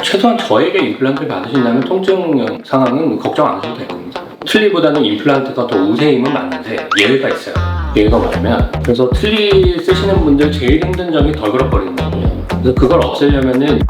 최소한 저에게 임플란트를 받으신다면 통증 상황은 걱정 안 하셔도 될 겁니다. 틀니보다는 임플란트가 더 우세임은 맞는데 예외가 있어요. 예외가 뭐냐면, 그래서 틀니 쓰시는 분들 제일 힘든 점이 덜그럭거리는 거거든요. 그래서 그걸 없애려면은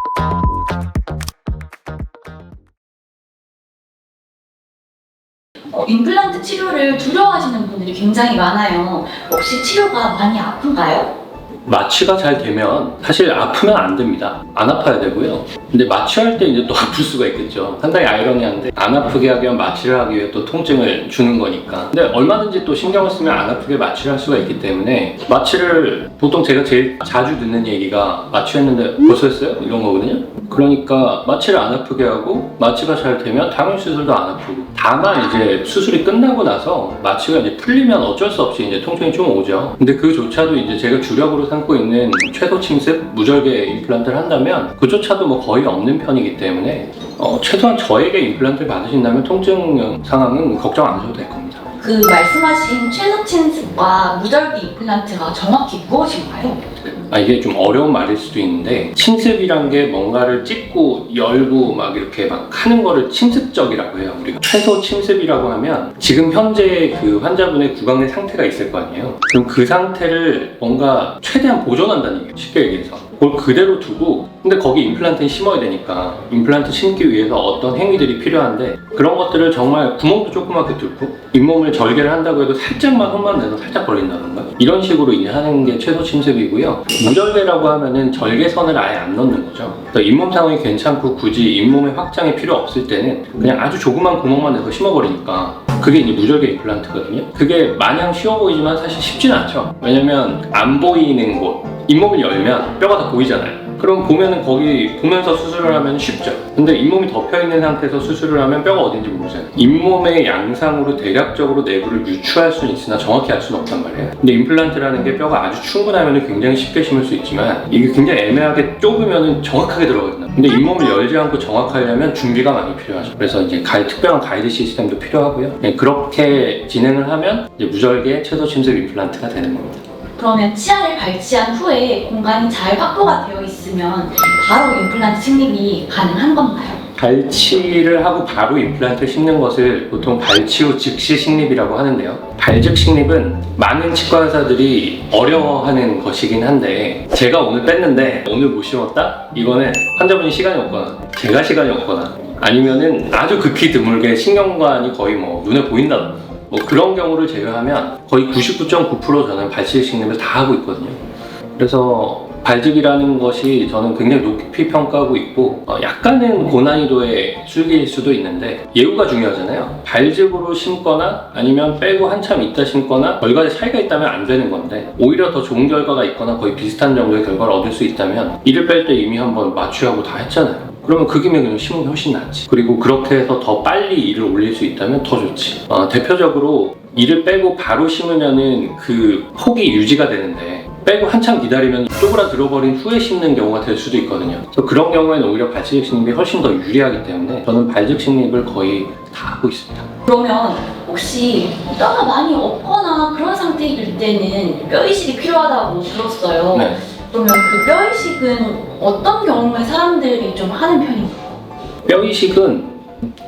임플란트 치료를 두려워하시는 분들이 굉장히 많아요. 혹시 치료가 많이 아픈가요? 마취가 잘 되면 사실 아프면 안 됩니다. 안 아파야 되고요. 근데 마취할 때 이제 또 아플 수가 있겠죠. 상당히 아이러니한데, 안 아프게 하기 위한 마취를 하기 위해 또 통증을 주는 거니까. 근데 얼마든지 또 신경을 쓰면 안 아프게 마취를 할 수가 있기 때문에, 마취를 보통 제가 제일 자주 듣는 얘기가 마취했는데 벌써 했어요? 이런 거거든요. 그러니까 마취를 안 아프게 하고 마취가 잘 되면 당연 수술도 안 아프고, 다만 이제 수술이 끝나고 나서 마취가 이제 풀리면 어쩔 수 없이 이제 통증이 좀 오죠. 근데 그조차도 이제 제가 주력으로 삼고 있는 최소 침습 무절개 임플란트를 한다면 그조차도 뭐 거의 없는 편이기 때문에 최소한 저에게 임플란트를 받으신다면 통증 상황은 걱정 안 하셔도 될 겁니다. 그 말씀하신 최소 침습과 무절개 임플란트가 정확히 무엇인가요? 이게 좀 어려운 말일 수도 있는데, 침습이란 게 뭔가를 찢고 열고 막 이렇게 막 하는 거를 침습적이라고 해요. 우리가 최소 침습이라고 하면 지금 현재 그 환자분의 구강 내 상태가 있을 거 아니에요. 그럼 그 상태를 뭔가 최대한 보존한다는 얘기예요. 쉽게 얘기해서 그걸 그대로 두고, 근데 거기 임플란트는 심어야 되니까 임플란트 심기 위해서 어떤 행위들이 필요한데, 그런 것들을 정말 구멍도 조그맣게 뚫고 잇몸을 절개를 한다고 해도 살짝만 흠만 내서 살짝 벌린다던가 이런 식으로 이제 하는 게 최소 침습이고요. 무절개라고 하면은 절개선을 아예 안 넣는 거죠. 그러니까 잇몸 상황이 괜찮고 굳이 잇몸의 확장이 필요 없을 때는 그냥 아주 조그만 구멍만 내서 심어버리니까 그게 이제 무절개 임플란트거든요. 그게 마냥 쉬워 보이지만 사실 쉽진 않죠. 왜냐면 안 보이는 곳, 잇몸을 열면 뼈가 다 보이잖아요. 그럼 보면은 거기 보면서 수술을 하면 쉽죠. 근데 잇몸이 덮여있는 상태에서 수술을 하면 뼈가 어딘지 모르잖아요. 잇몸의 양상으로 대략적으로 내부를 유추할 수는 있으나 정확히 알 수는 없단 말이에요. 근데 임플란트라는 게 뼈가 아주 충분하면 굉장히 쉽게 심을 수 있지만, 이게 굉장히 애매하게 좁으면 정확하게 들어가거든요. 근데 잇몸을 열지 않고 정확하려면 준비가 많이 필요하죠. 그래서 이제 특별한 가이드 시스템도 필요하고요. 그렇게 진행을 하면 이제 무절개 최소 침습 임플란트가 되는 겁니다. 그러면 치아를 발치한 후에 공간이 잘 확보가 되어 있으면 바로 임플란트 식립이 가능한 건가요? 발치를 하고 바로 임플란트를 심는 것을 보통 발치 후 즉시 식립이라고 하는데요. 발즉 식립은 많은 치과 의사들이 어려워하는 것이긴 한데, 제가 오늘 뺐는데 오늘 못 심었다? 이거는 환자분이 시간이 없거나 제가 시간이 없거나 아니면은 아주 극히 드물게 신경관이 거의 뭐 눈에 보인다던가 뭐 그런 경우를 제외하면 거의 99.9% 저는 발치 식립을 다 하고 있거든요. 그래서 발직이라는 것이 저는 굉장히 높이 평가하고 있고, 약간은 고난이도의 술기일 수도 있는데 예후가 중요하잖아요. 발직으로 심거나 아니면 빼고 한참 있다 심거나 결과에 차이가 있다면 안 되는 건데, 오히려 더 좋은 결과가 있거나 거의 비슷한 정도의 결과를 얻을 수 있다면 이를 뺄 때 이미 한번 마취하고 다 했잖아요. 그러면 그 김에 그냥 심으면 훨씬 낫지. 그리고 그렇게 해서 더 빨리 이를 올릴 수 있다면 더 좋지. 대표적으로 이를 빼고 바로 심으면은 그 폭이 유지가 되는데, 빼고 한참 기다리면 쪼그라들어버린 후에 심는 경우가 될 수도 있거든요. 그래서 그런 경우에는 오히려 발직 식립이 훨씬 더 유리하기 때문에 저는 발직 식립을 거의 다 하고 있습니다. 그러면 혹시 뼈가 많이 없거나 그런 상태일 때는 뼈 이식이 필요하다고 들었어요. 네. 그러면 그 뼈 이식은 어떤 경우에 사람들이 좀 하는 편인가요? 뼈 이식은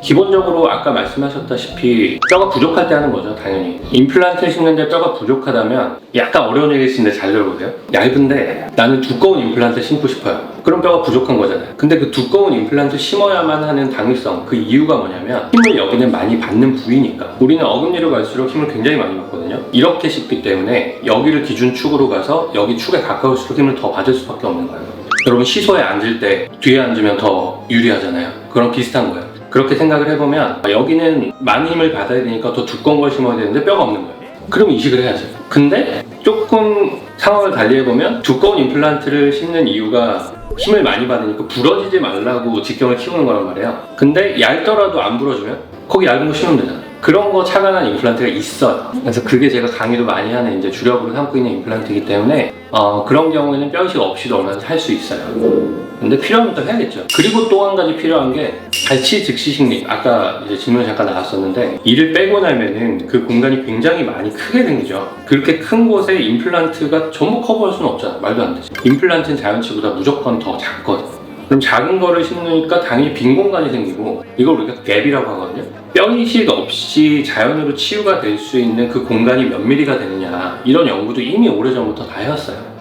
기본적으로 아까 말씀하셨다시피 뼈가 부족할 때 하는 거죠, 당연히. 임플란트를 심는데 뼈가 부족하다면, 약간 어려운 얘기인데 잘 들어보세요. 얇은데 나는 두꺼운 임플란트 심고 싶어요. 그럼 뼈가 부족한 거잖아요. 근데 그 두꺼운 임플란트 심어야만 하는 당위성, 그 이유가 뭐냐면 힘을 여기는 많이 받는 부위니까. 우리는 어금니로 갈수록 힘을 굉장히 많이 받거든요. 이렇게 씹기 때문에 여기를 기준축으로 가서 여기 축에 가까울수록 힘을 더 받을 수밖에 없는 거예요. 여러분 시소에 앉을 때 뒤에 앉으면 더 유리하잖아요. 그럼 비슷한 거예요. 그렇게 생각을 해보면 여기는 많은 힘을 받아야 되니까 더 두꺼운 걸 심어야 되는데 뼈가 없는 거예요. 그럼 이식을 해야죠. 근데 조금 상황을 달리 해보면 두꺼운 임플란트를 심는 이유가 힘을 많이 받으니까 부러지지 말라고 직경을 키우는 거란 말이에요. 근데 얇더라도 안 부러지면 거기 얇은 거 심으면 되잖아요. 그런 거 착안한 임플란트가 있어요. 그래서 그게 제가 강의도 많이 하는 이제 주력으로 삼고 있는 임플란트이기 때문에 그런 경우에는 뼈 이식 없이도 얼마든지 할 수 있어요. 근데 필요하면 또 해야겠죠. 그리고 또 한 가지 필요한 게 발치 즉시 식립. 아까 이제 질문이 잠깐 나왔었는데, 이를 빼고 나면은 그 공간이 굉장히 많이 크게 생기죠. 그렇게 큰 곳에 임플란트가 전부 커버할 수는 없잖아. 말도 안 되지. 임플란트는 자연치보다 무조건 더 작거든. 그럼 작은 거를 심으니까 당연히 빈 공간이 생기고 이걸 우리가 갭이라고 하거든요. 뼈 이식 없이 자연으로 치유가 될 수 있는 그 공간이 몇 미리가 되느냐 이런 연구도 이미 오래전부터 다 해왔어요.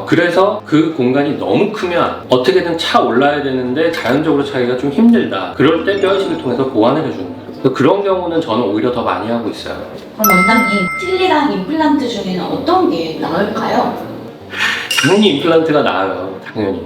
그래서 그 공간이 너무 크면 어떻게든 차 올라야 되는데 자연적으로 차기가 좀 힘들다. 그럴 때 뼈 이식을 통해서 보완을 해주는 거예요. 그래서 그런 경우는 저는 오히려 더 많이 하고 있어요. 그럼 원장님, 틀니랑 임플란트 중에는 어떤 게 나을까요? 당연히 임플란트가 나아요. 당연히.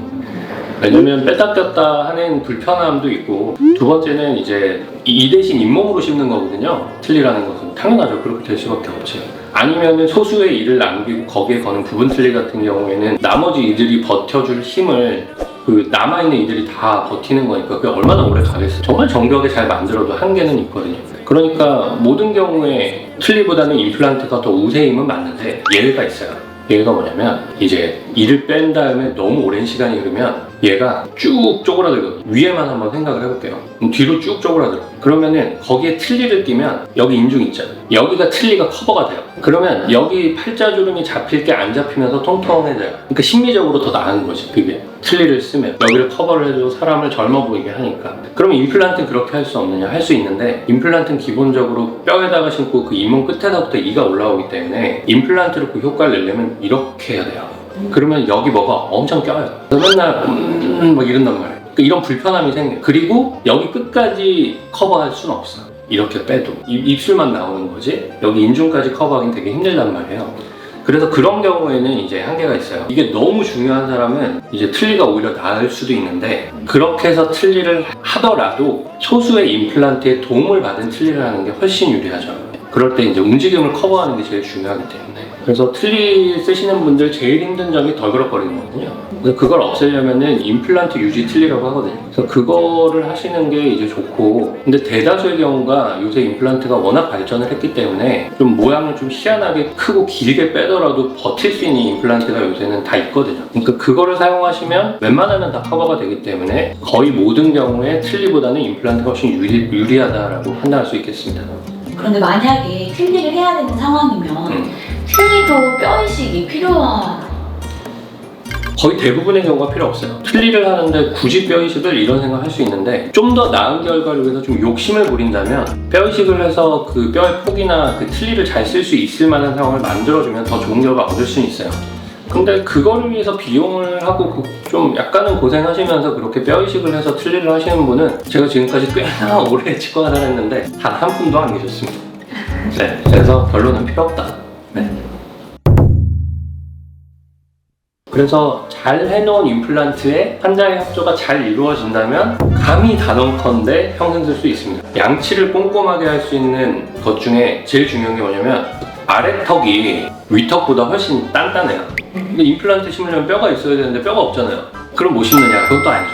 왜냐면 뺐다 꼈다 하는 불편함도 있고, 두 번째는 이제 이 대신 잇몸으로 씹는 거거든요. 틀니라는 것은 당연하죠. 그렇게 될 수밖에 없지. 아니면은 소수의 이를 남기고 거기에 거는 부분 틀니 같은 경우에는 나머지 이들이 버텨줄 힘을 그 남아있는 이들이 다 버티는 거니까 그게 얼마나 오래 가겠어요. 정말 정교하게 잘 만들어도 한계는 있거든요. 그러니까 모든 경우에 틀니보다는 임플란트가 더 우세임은 맞는데 예외가 있어요. 얘가 뭐냐면 이제 이를 뺀 다음에 너무 오랜 시간이 흐르면 얘가 쭉 쪼그라들거든요. 위에만 한번 생각을 해볼게요. 뒤로 쭉 쪼그라들어. 그러면은 거기에 틀니를 끼면 여기 인중 있잖아요. 여기가 틀니가 커버가 돼요. 그러면 여기 팔자주름이 잡힐 게 안 잡히면서 통통해져요. 그러니까 심리적으로 더 나은 거지. 그게 틀니를 쓰면 여기를 커버를 해주고 사람을 젊어 보이게 하니까. 그러면 임플란트는 그렇게 할 수 없느냐? 할 수 있는데 임플란트는 기본적으로 뼈에다가 심고 그 잇몸 끝에서부터 이가 올라오기 때문에 임플란트로 그 효과를 내려면 이렇게 해야 돼요. 그러면 여기 뭐가 엄청 껴요. 그래서 맨날 막 이런단 말이에요. 그러니까 이런 불편함이 생겨요. 그리고 여기 끝까지 커버할 수는 없어요. 이렇게 빼도 입술만 나오는 거지 여기 인중까지 커버하기는 되게 힘들단 말이에요. 그래서 그런 경우에는 이제 한계가 있어요. 이게 너무 중요한 사람은 이제 틀니가 오히려 나을 수도 있는데 그렇게 해서 틀니를 하더라도 소수의 임플란트에 도움을 받은 틀니를 하는 게 훨씬 유리하죠. 그럴 때 이제 움직임을 커버하는 게 제일 중요하기 때문에. 그래서 틀니 쓰시는 분들 제일 힘든 점이 덜그럭거리는 거거든요. 그래서 그걸 없애려면은 임플란트 유지 틀니라고 하거든요. 그래서 그거를 하시는 게 이제 좋고, 근데 대다수의 경우가 요새 임플란트가 워낙 발전을 했기 때문에 좀 모양을 좀 희한하게 크고 길게 빼더라도 버틸 수 있는 임플란트가 요새는 다 있거든요. 그러니까 그거를 사용하시면 웬만하면 다 커버가 되기 때문에 거의 모든 경우에 틀니보다는 임플란트가 훨씬 유리하다라고 판단할 수 있겠습니다. 그런데 만약에 틀니를 해야 되는 상황이면 틀니도 뼈 이식이 필요한 거의 대부분의 경우가 필요 없어요. 틀니를 하는데 굳이 뼈 이식을 이런 생각 할 수 있는데 좀 더 나은 결과를 위해서 좀 욕심을 부린다면 뼈 이식을 해서 그 뼈의 폭이나 그 틀니를 잘 쓸 수 있을 만한 상황을 만들어주면 더 좋은 결과 얻을 수는 있어요. 근데 그거를 위해서 비용을 하고 좀 약간은 고생하시면서 그렇게 뼈 이식을 해서 틀니를 하시는 분은 제가 지금까지 꽤나 오래 치과를 했는데 단 한 분도 안 계셨습니다. 네, 그래서 결론은 필요 없다. 네. 그래서 잘 해놓은 임플란트에 환자의 협조가 잘 이루어진다면 감히 단언컨대 평생 쓸 수 있습니다. 양치를 꼼꼼하게 할 수 있는 것 중에 제일 중요한 게 뭐냐면 아래턱이 위턱보다 훨씬 단단해요. 근데 임플란트 심으려면 뼈가 있어야 되는데 뼈가 없잖아요. 그럼 못 심느냐? 그건 또 아니죠.